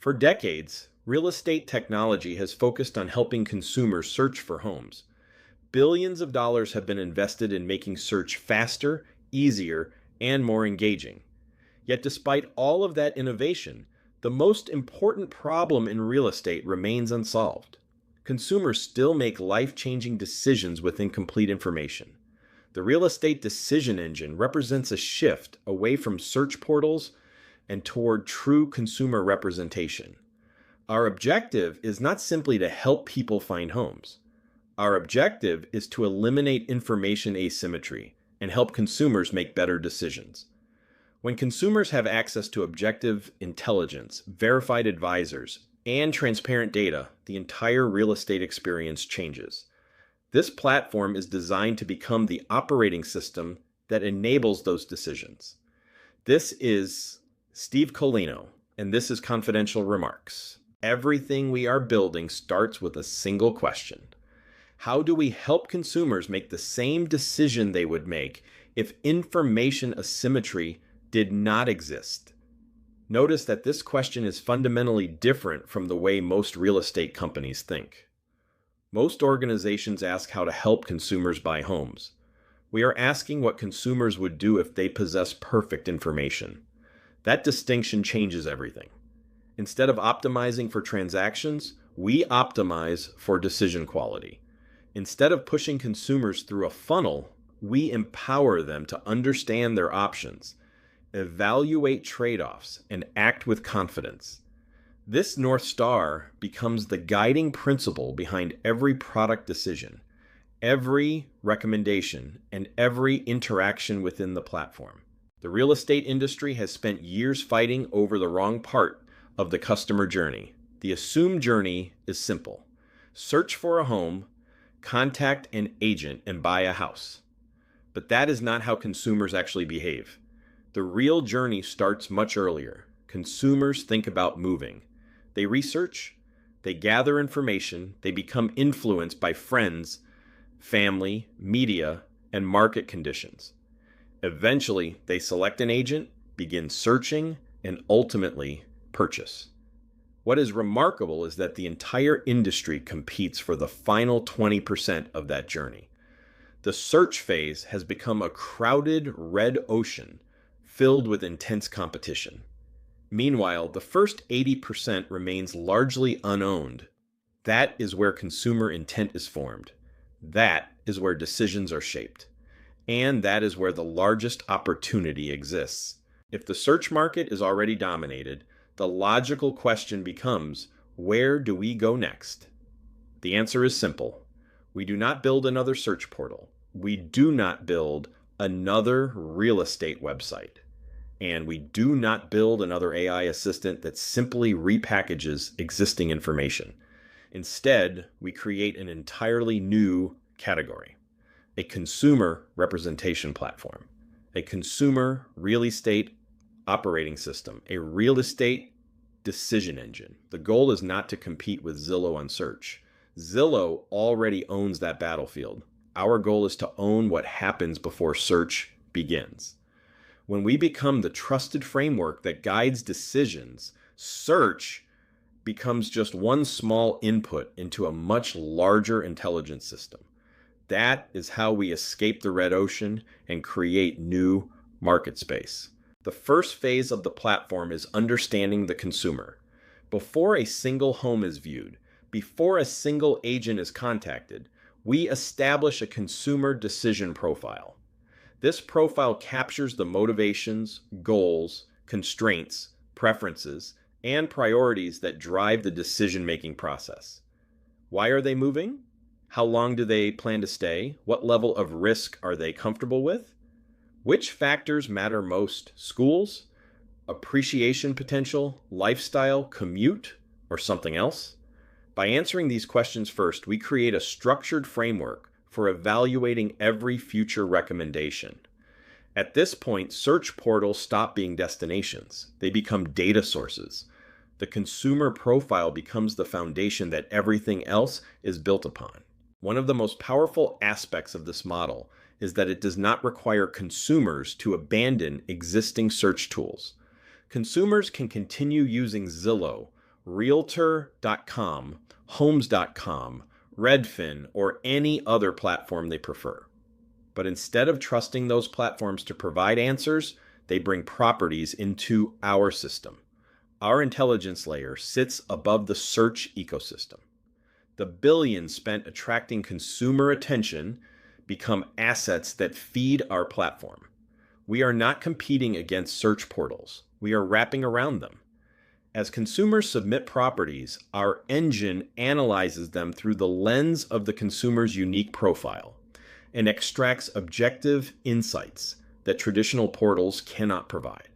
For decades, real estate technology has focused on helping consumers search for homes. Billions of dollars have been invested in making search faster, easier, and more engaging. Yet despite all of that innovation, the most important problem in real estate remains unsolved. Consumers still make life-changing decisions with incomplete information. The real estate decision engine represents a shift away from search portals and toward true consumer representation. Our objective is not simply to help people find homes. Our objective is to eliminate information asymmetry and help consumers make better decisions. When consumers have access to objective intelligence, verified advisors, and transparent data, the entire real estate experience changes. This platform is designed to become the operating system that enables those decisions. This is Steve Koleno, and this is Confidential Remarks. Everything we are building starts with a single question. How do we help consumers make the same decision they would make if information asymmetry did not exist? Notice that this question is fundamentally different from the way most real estate companies think. Most organizations ask how to help consumers buy homes. We are asking what consumers would do if they possess perfect information. That distinction changes everything. Instead of optimizing for transactions, we optimize for decision quality. Instead of pushing consumers through a funnel, we empower them to understand their options, evaluate trade-offs, and act with confidence. This North Star becomes the guiding principle behind every product decision, every recommendation, and every interaction within the platform. The real estate industry has spent years fighting over the wrong part of the customer journey. The assumed journey is simple. Search for a home, contact an agent, and buy a house. But that is not how consumers actually behave. The real journey starts much earlier. Consumers think about moving. They research, they gather information, they become influenced by friends, family, media, and market conditions. Eventually, they select an agent, begin searching, and ultimately purchase. What is remarkable is that the entire industry competes for the final 20% of that journey. The search phase has become a crowded red ocean filled with intense competition. Meanwhile, the first 80% remains largely unowned. That is where consumer intent is formed. That is where decisions are shaped. And that is where the largest opportunity exists. If the search market is already dominated, the logical question becomes, where do we go next? The answer is simple. We do not build another search portal. We do not build another real estate website. And we do not build another AI assistant that simply repackages existing information. Instead, we create an entirely new category. A consumer representation platform, a consumer real estate operating system, a real estate decision engine. The goal is not to compete with Zillow on search. Zillow already owns that battlefield. Our goal is to own what happens before search begins. When we become the trusted framework that guides decisions, search becomes just one small input into a much larger intelligence system. That is how we escape the red ocean and create new market space. The first phase of the platform is understanding the consumer. Before a single home is viewed, before a single agent is contacted, we establish a consumer decision profile. This profile captures the motivations, goals, constraints, preferences, and priorities that drive the decision-making process. Why are they moving? How long do they plan to stay? What level of risk are they comfortable with? Which factors matter most? Schools, appreciation potential, lifestyle, commute, or something else? By answering these questions first, we create a structured framework for evaluating every future recommendation. At this point, search portals stop being destinations. They become data sources. The consumer profile becomes the foundation that everything else is built upon. One of the most powerful aspects of this model is that it does not require consumers to abandon existing search tools. Consumers can continue using Zillow Realtor.com, Homes.com, Redfin, or any other platform they prefer. But instead of trusting those platforms to provide answers, they bring properties into our system. Our intelligence layer sits above the search ecosystem. The billions spent attracting consumer attention become assets that feed our platform. We are not competing against search portals. We are wrapping around them. As consumers submit properties, our engine analyzes them through the lens of the consumer's unique profile and extracts objective insights that traditional portals cannot provide.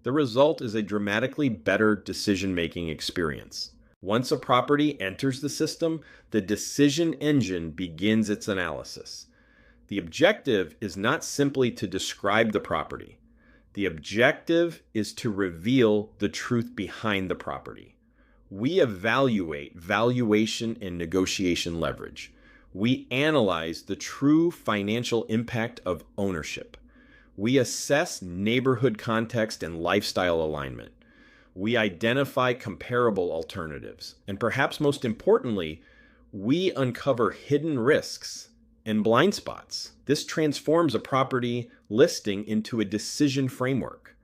The result is a dramatically better decision-making experience. Once a property enters the system, the decision engine begins its analysis. The objective is not simply to describe the property. The objective is to reveal the truth behind the property. We evaluate valuation and negotiation leverage. We analyze the true financial impact of ownership. We assess neighborhood context and lifestyle alignment. We identify comparable alternatives. And perhaps most importantly, we uncover hidden risks and blind spots. This transforms a property listing into a decision framework.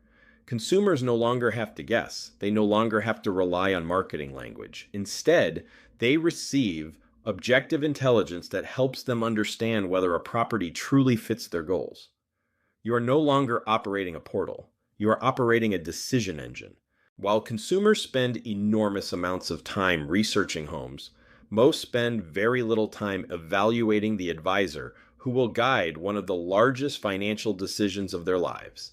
Consumers no longer have to guess. They no longer have to rely on marketing language. Instead, they receive objective intelligence that helps them understand whether a property truly fits their goals. You are no longer operating a portal. You are operating a decision engine. While consumers spend enormous amounts of time researching homes, most spend very little time evaluating the advisor who will guide one of the largest financial decisions of their lives.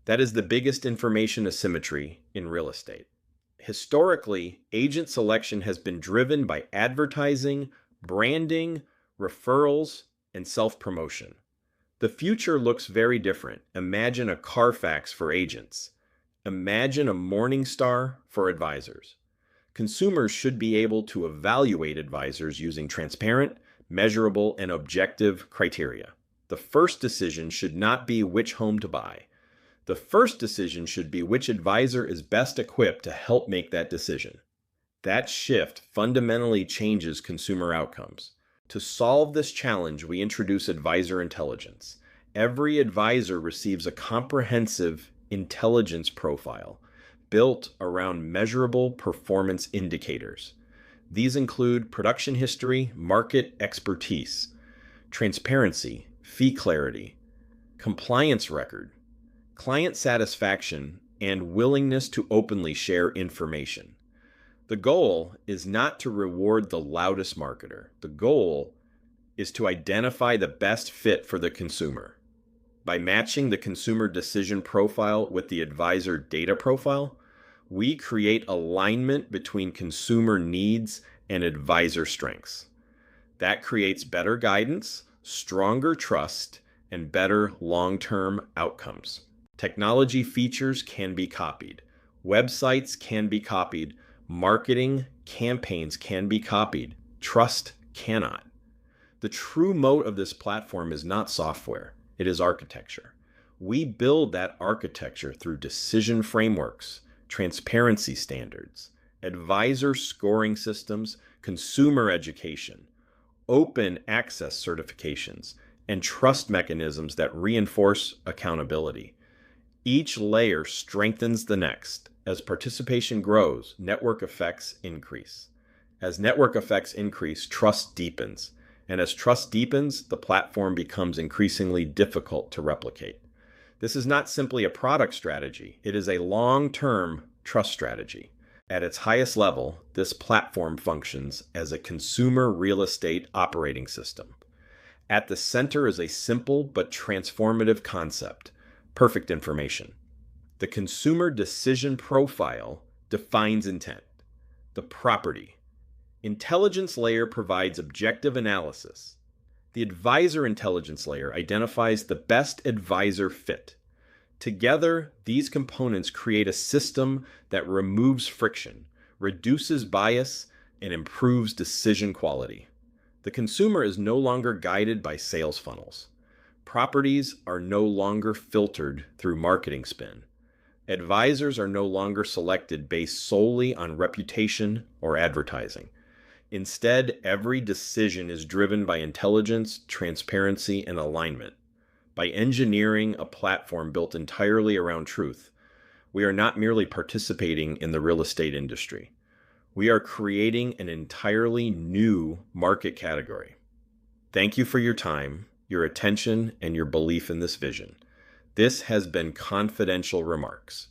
That is the biggest information asymmetry in real estate. Historically, agent selection has been driven by advertising, branding, referrals, and self-promotion. The future looks very different. Imagine a Carfax for agents. Imagine a Morningstar for advisors. Consumers should be able to evaluate advisors using transparent, measurable, and objective criteria. The first decision should not be which home to buy. The first decision should be which advisor is best equipped to help make that decision. That shift fundamentally changes consumer outcomes. To solve this challenge, we introduce advisor intelligence. Every advisor receives a comprehensive intelligence profile built around measurable performance indicators. These include production history, market expertise, transparency, fee clarity, compliance record, client satisfaction, and willingness to openly share information. The goal is not to reward the loudest marketer. The goal is to identify the best fit for the consumer. By matching the consumer decision profile with the advisor data profile, we create alignment between consumer needs and advisor strengths. That creates better guidance, stronger trust, and better long-term outcomes. Technology features can be copied. Websites can be copied. Marketing campaigns can be copied. Trust cannot. The true moat of this platform is not software. It is architecture. We build that architecture through decision frameworks, transparency standards, advisor scoring systems, consumer education, open access certifications, and trust mechanisms that reinforce accountability. Each layer strengthens the next. As participation grows, network effects increase. As network effects increase, trust deepens. And as trust deepens, the platform becomes increasingly difficult to replicate. This is not simply a product strategy. It is a long-term trust strategy. At its highest level, this platform functions as a consumer real estate operating system. At the center is a simple but transformative concept: perfect information. The consumer decision profile defines intent. The property intelligence layer provides objective analysis. The advisor intelligence layer identifies the best advisor fit. Together, these components create a system that removes friction, reduces bias, and improves decision quality. The consumer is no longer guided by sales funnels. Properties are no longer filtered through marketing spin. Advisors are no longer selected based solely on reputation or advertising. Instead, every decision is driven by intelligence, transparency, and alignment. By engineering a platform built entirely around truth, we are not merely participating in the real estate industry. We are creating an entirely new market category. Thank you for your time, your attention, and your belief in this vision. This has been Confidential Remarks.